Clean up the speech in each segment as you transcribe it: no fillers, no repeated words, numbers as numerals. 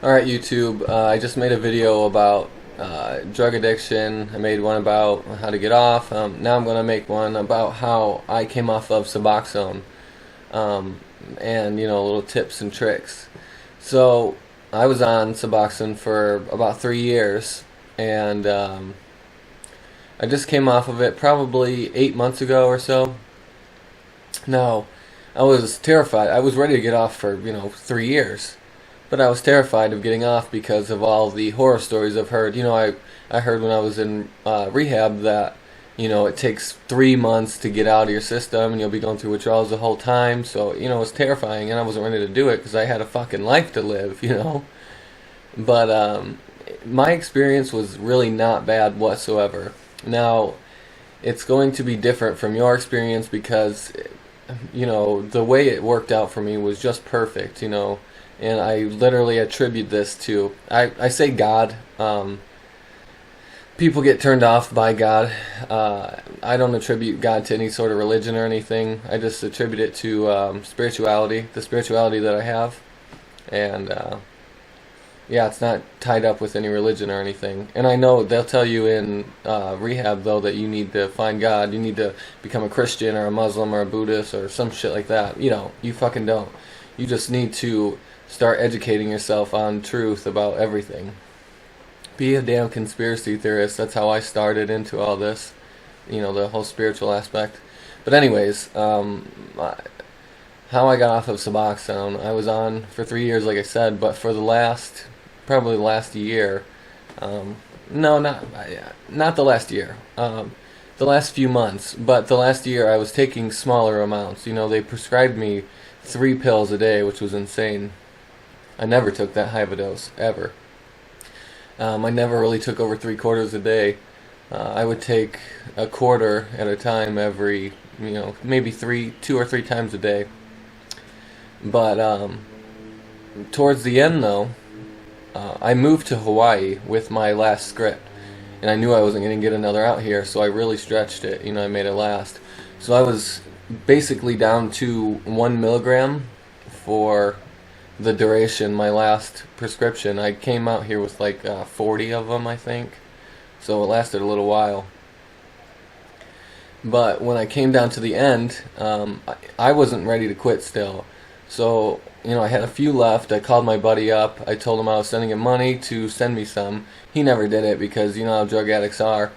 Alright YouTube, I just made a video about drug addiction. I made one about how to get off. Now I'm going to make one about how I came off of Suboxone, and little tips and tricks. So I was on Suboxone for about 3 years, and I just came off of it probably 8 months ago or so. Now I was terrified. I was ready to get off for 3 years. But I was terrified of getting off because of all the horror stories I've heard. I heard when I was in rehab that, it takes 3 months to get out of your system and you'll be going through withdrawals the whole time. So, it was terrifying and I wasn't ready to do it because I had a fucking life to live, But my experience was really not bad whatsoever. Now, it's going to be different from your experience because, the way it worked out for me was just perfect, And I literally attribute this to, I say God. People get turned off by God. I don't attribute God to any sort of religion or anything. I just attribute it to spirituality, the spirituality that I have. And yeah, it's not tied up with any religion or anything. And I know they'll tell you in rehab, though, that you need to find God. You need to become a Christian or a Muslim or a Buddhist or some shit like that. You fucking don't. You just need to start educating yourself on truth about everything. Be a damn conspiracy theorist. That's how I started into all this, the whole spiritual aspect. But anyways, how I got off of Suboxone, I was on for 3 years, like I said, but for probably the last year, no, not the last year, the last few months, but the last year I was taking smaller amounts. They prescribed me 3 pills a day, which was insane. I never took that high of a dose, ever. I never really took over 3/4 a day. I would take a quarter at a time every, maybe 2 or 3 times a day. But towards the end, though, I moved to Hawaii with my last script. And I knew I wasn't going to get another out here, so I really stretched it. I made it last. So I was basically down to 1 milligram for the duration, my last prescription. I came out here with like 40 of them, I think, so it lasted a little while. But when I came down to the end, I wasn't ready to quit still. So I had a few left. I called my buddy up. I told him I was sending him money to send me some. He never did it because how drug addicts are.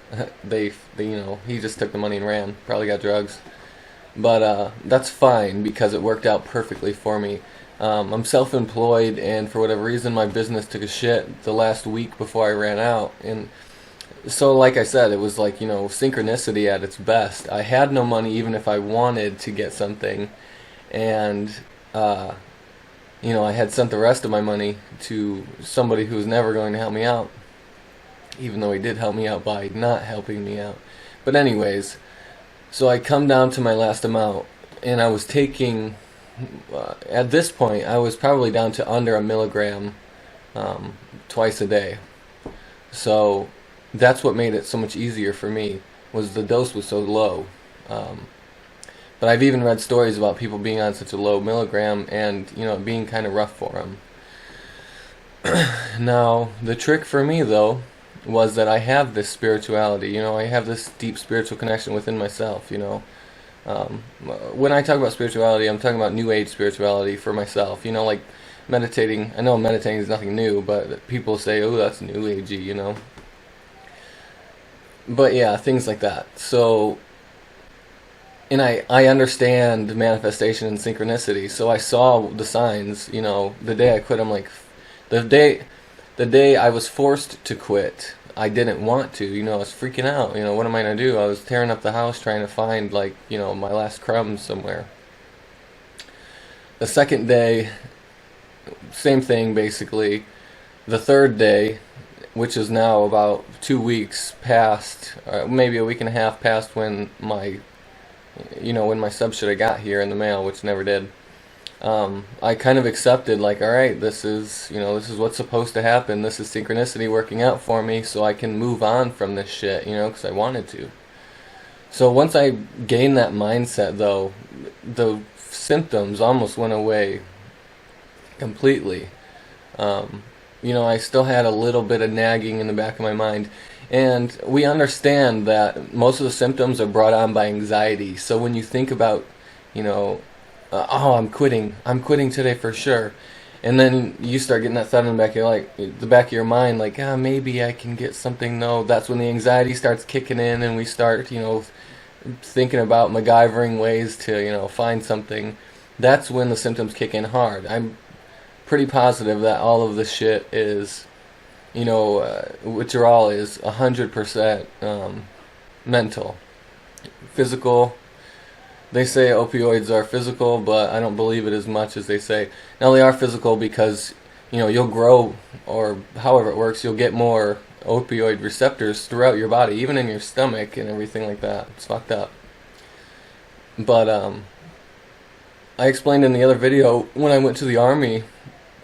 they he just took the money and ran. Probably got drugs. But that's fine because it worked out perfectly for me. I'm self-employed, and for whatever reason my business took a shit the last week before I ran out. And so, like I said, it was like, synchronicity at its best. I had no money even if I wanted to get something. And, I had sent the rest of my money to somebody who was never going to help me out. Even though he did help me out by not helping me out. But anyways, so I come down to my last amount, and I was taking... at this point, I was probably down to under 1 milligram twice a day. So that's what made it so much easier for me, was the dose was so low. But I've even read stories about people being on such a low milligram and, it being kind of rough for them. Now, the trick for me, though, was that I have this spirituality. I have this deep spiritual connection within myself, when I talk about spirituality, I'm talking about New Age spirituality for myself. Like meditating. I know meditating is nothing new, but people say, "Oh, that's New Agey," But yeah, things like that. So, and I understand manifestation and synchronicity. So I saw the signs. The day I quit, I'm like, the day I was forced to quit. I didn't want to, I was freaking out, what am I going to do? I was tearing up the house trying to find, my last crumbs somewhere. The second day, same thing, basically. The third day, which is now about 2 weeks past, maybe a week and a half past when my sub should have got here in the mail, which never did. I kind of accepted, like, alright, this is what's supposed to happen. This is synchronicity working out for me so I can move on from this shit, because I wanted to. So once I gained that mindset, though, the symptoms almost went away completely. I still had a little bit of nagging in the back of my mind. And we understand that most of the symptoms are brought on by anxiety. So when you think about, oh, I'm quitting today for sure. And then you start getting that thought in the back of your mind, like, maybe I can get something. No, that's when the anxiety starts kicking in, and we start, thinking about MacGyvering ways to, find something. That's when the symptoms kick in hard. I'm pretty positive that all of this shit is, withdrawal is 100% mental. Physical, they say opioids are physical, but I don't believe it as much as they say. Now, they are physical because, you'll grow, or however it works, you'll get more opioid receptors throughout your body, even in your stomach and everything like that. It's fucked up. But, I explained in the other video, when I went to the Army,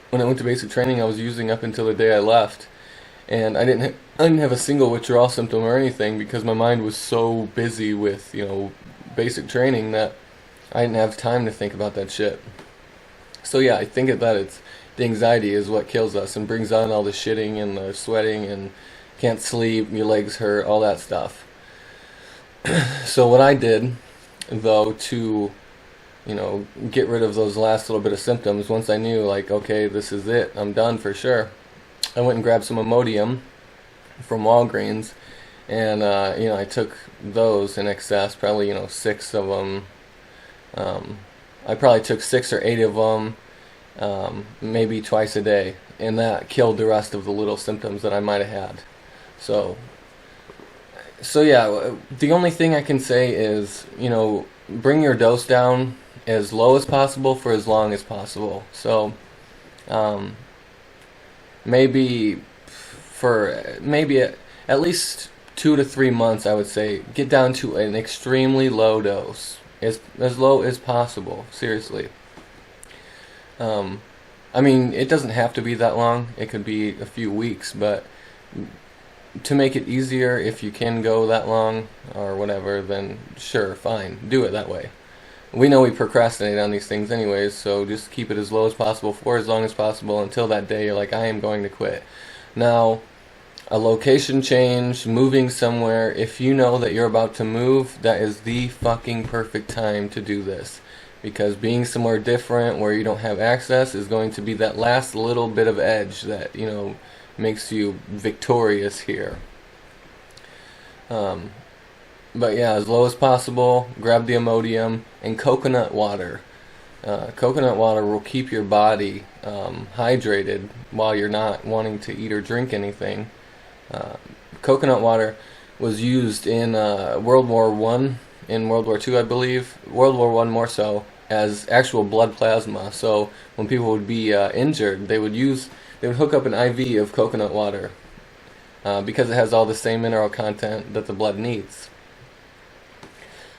when I went to basic training, I was using up until the day I left. And I didn't have a single withdrawal symptom or anything because my mind was so busy with, basic training that I didn't have time to think about that shit. So yeah, I think that it's the anxiety is what kills us and brings on all the shitting and the sweating and can't sleep, your legs hurt, all that stuff. So what I did, though, to get rid of those last little bit of symptoms, once I knew, like, okay, this is it, I'm done for sure, I went and grabbed some Imodium from Walgreens, and I took those in excess, probably 6 of them. I probably took 6 or 8 of them, maybe twice a day, and that killed the rest of the little symptoms that I might have had. So yeah, the only thing I can say is, bring your dose down as low as possible for as long as possible. So maybe at least 2 to 3 months, I would say, get down to an extremely low dose, as low as possible. Seriously. It doesn't have to be that long. It could be a few weeks, but to make it easier, if you can go that long or whatever, then sure, fine, do it that way. We know we procrastinate on these things anyways, so just keep it as low as possible for as long as possible until that day you're like, I am going to quit. Now, a location change, moving somewhere, if you know that you're about to move, that is the fucking perfect time to do this. Because being somewhere different where you don't have access is going to be that last little bit of edge that, makes you victorious here. But yeah, as low as possible, grab the Imodium, and coconut water. Coconut water will keep your body hydrated while you're not wanting to eat or drink anything. Coconut water was used in World War I, in World War II, I believe, World War I more so, as actual blood plasma. So when people would be injured, they would hook up an IV of coconut water because it has all the same mineral content that the blood needs.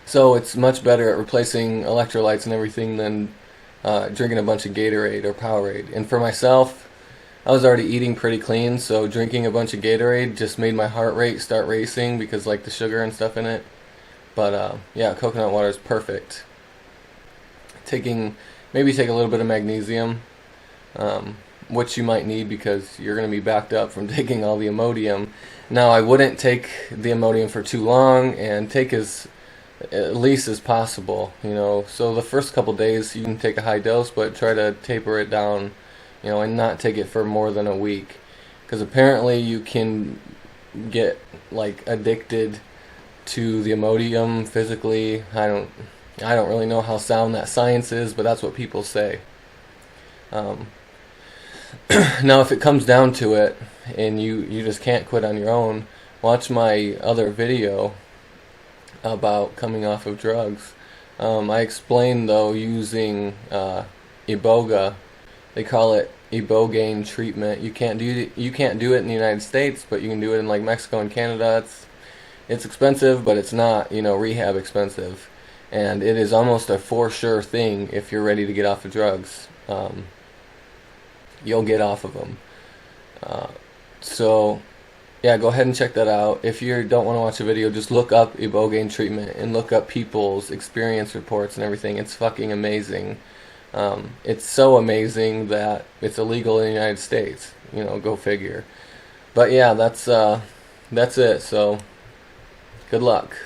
So it's much better at replacing electrolytes and everything than drinking a bunch of Gatorade or Powerade. And for myself, I was already eating pretty clean, so drinking a bunch of Gatorade just made my heart rate start racing because like the sugar and stuff in it. But yeah, coconut water is perfect. Maybe take a little bit of magnesium, which you might need because you're going to be backed up from taking all the Imodium. Now, I wouldn't take the Imodium for too long and take at least as possible, So the first couple days you can take a high dose, but try to taper it down, and not take it for more than a week. Because apparently you can get, addicted to the Imodium physically. I don't really know how sound that science is, but that's what people say. Now, if it comes down to it, and you just can't quit on your own, watch my other video about coming off of drugs. I explained, though, using Iboga. They call it Ibogaine treatment. You can't do it in the United States, but you can do it in Mexico and Canada. It's expensive, but it's not rehab expensive, and it is almost a for sure thing if you're ready to get off of drugs. You'll get off of them. So yeah, go ahead and check that out. If you don't want to watch a video, just look up Ibogaine treatment and look up people's experience reports and everything. It's fucking amazing. It's so amazing that it's illegal in the United States. Go figure. But yeah, that's it. So good luck.